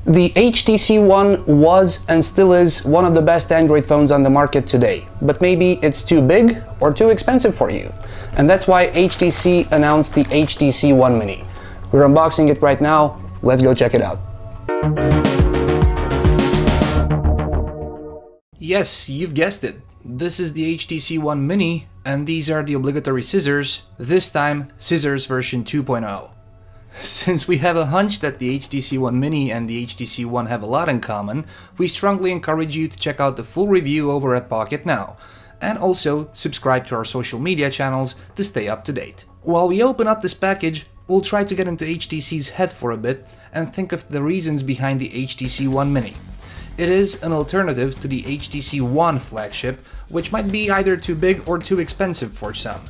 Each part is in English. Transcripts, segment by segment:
The HTC One was and still is one of the best Android phones on the market today, but maybe it's too big or too expensive for you. And that's why HTC announced the HTC One Mini. We're unboxing it right now. Let's go check it out. Yes, you've guessed it. This is the HTC One Mini, and these are the obligatory scissors, this time scissors version 2.0. Since we have a hunch that the HTC One Mini and the HTC One have a lot in common, we strongly encourage you to check out the full review over at Pocketnow, and also subscribe to our social media channels to stay up to date. While we open up this package, we'll try to get into HTC's head for a bit and think of the reasons behind the HTC One Mini. It is an alternative to the HTC One flagship, which might be either too big or too expensive for some.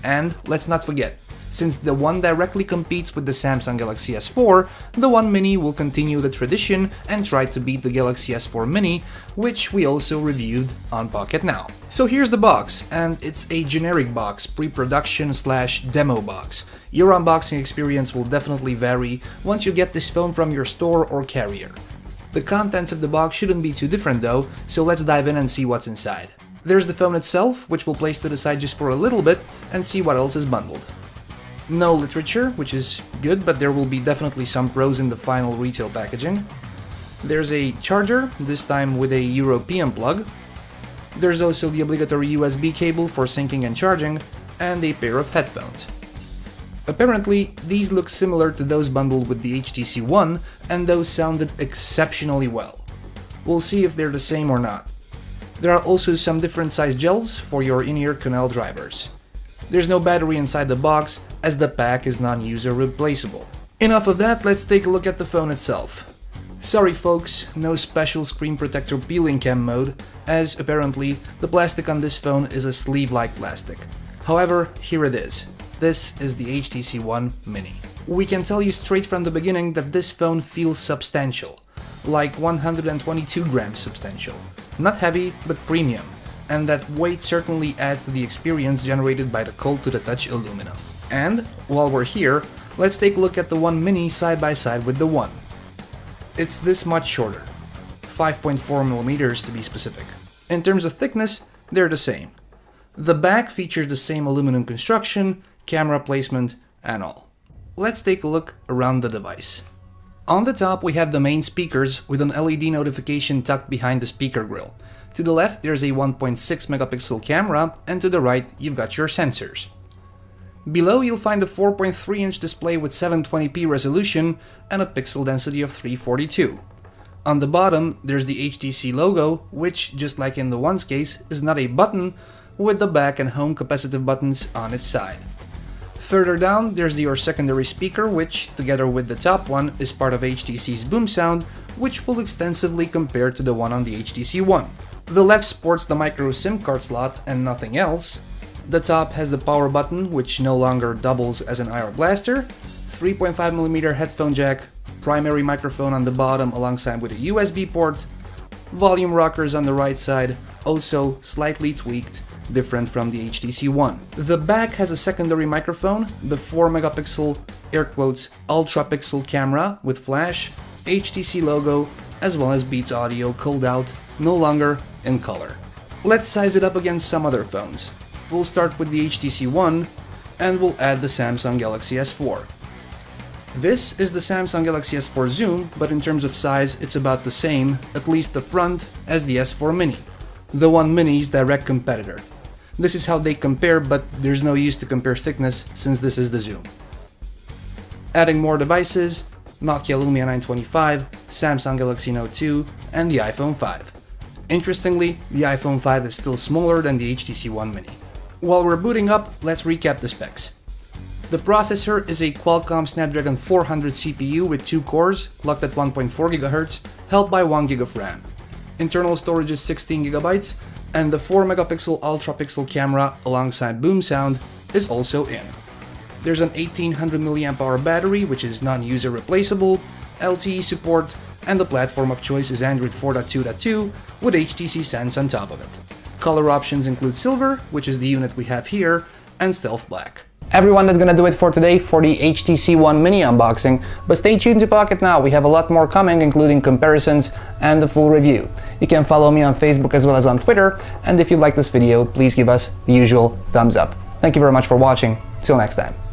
And let's not forget, since the One directly competes with the Samsung Galaxy S4, the One Mini will continue the tradition and try to beat the Galaxy S4 Mini, which we also reviewed on Pocketnow. So here's the box, and it's a generic box, pre-production / demo box. Your unboxing experience will definitely vary once you get this phone from your store or carrier. The contents of the box shouldn't be too different though, so let's dive in and see what's inside. There's the phone itself, which we'll place to the side just for a little bit and see what else is bundled. No literature, which is good, but there will be definitely some pros in the final retail packaging. There's a charger, this time with a European plug. There's also the obligatory USB cable for syncing and charging, and a pair of headphones. Apparently, these look similar to those bundled with the HTC One, and those sounded exceptionally well. We'll see if they're the same or not. There are also some different size gels for your in-ear canal drivers. There's no battery inside the box, as the pack is non-user replaceable. Enough of that, let's take a look at the phone itself. Sorry folks, no special screen protector peeling cam mode, as apparently the plastic on this phone is a sleeve-like plastic. However, here it is. This is the HTC One Mini. We can tell you straight from the beginning that this phone feels substantial, like 122 grams substantial. Not heavy, but premium. And that weight certainly adds to the experience generated by the cold to the touch aluminum. And, while we're here, let's take a look at the One Mini side by side with the One. It's this much shorter, 5.4mm to be specific. In terms of thickness, they're the same. The back features the same aluminum construction, camera placement, and all. Let's take a look around the device. On the top we have the main speakers with an LED notification tucked behind the speaker grill. To the left there's a 1.6 megapixel camera, and to the right you've got your sensors. Below you'll find a 4.3-inch display with 720p resolution and a pixel density of 342. On the bottom there's the HTC logo, which, just like in the One's case, is not a button, with the back and home capacitive buttons on its side. Further down there's your secondary speaker, which, together with the top one, is part of HTC's boom sound, which will extensively compare to the one on the HTC One. The left sports the micro SIM card slot and nothing else. The top has the power button, which no longer doubles as an IR blaster, 3.5mm headphone jack, primary microphone on the bottom alongside with a USB port, volume rockers on the right side, also slightly tweaked, different from the HTC One. The back has a secondary microphone, the 4-megapixel, air quotes, ultra-pixel camera with flash, HTC logo, as well as Beats Audio culled out, no longer in color. Let's size it up against some other phones. We'll start with the HTC One, and we'll add the Samsung Galaxy S4. This is the Samsung Galaxy S4 Zoom, but in terms of size it's about the same, at least the front, as the S4 Mini, the One Mini's direct competitor. This is how they compare, but there's no use to compare thickness since this is the Zoom. Adding more devices, Nokia Lumia 925, Samsung Galaxy Note 2, and the iPhone 5. Interestingly, the iPhone 5 is still smaller than the HTC One Mini. While we're booting up, let's recap the specs. The processor is a Qualcomm Snapdragon 400 CPU with 2 cores, clocked at 1.4 GHz, helped by 1 GB of RAM. Internal storage is 16 GB, and the 4-megapixel ultra-pixel camera alongside boom sound is also in. There's an 1800 mAh battery, which is non-user replaceable, LTE support, and the platform of choice is Android 4.2.2 with HTC Sense on top of it. Color options include silver, which is the unit we have here, and stealth black. Everyone, that's gonna do it for today for the HTC One Mini unboxing, but stay tuned to Pocket Now, we have a lot more coming, including comparisons and the full review. You can follow me on Facebook as well as on Twitter, and if you like this video, please give us the usual thumbs up. Thank you very much for watching. Till next time.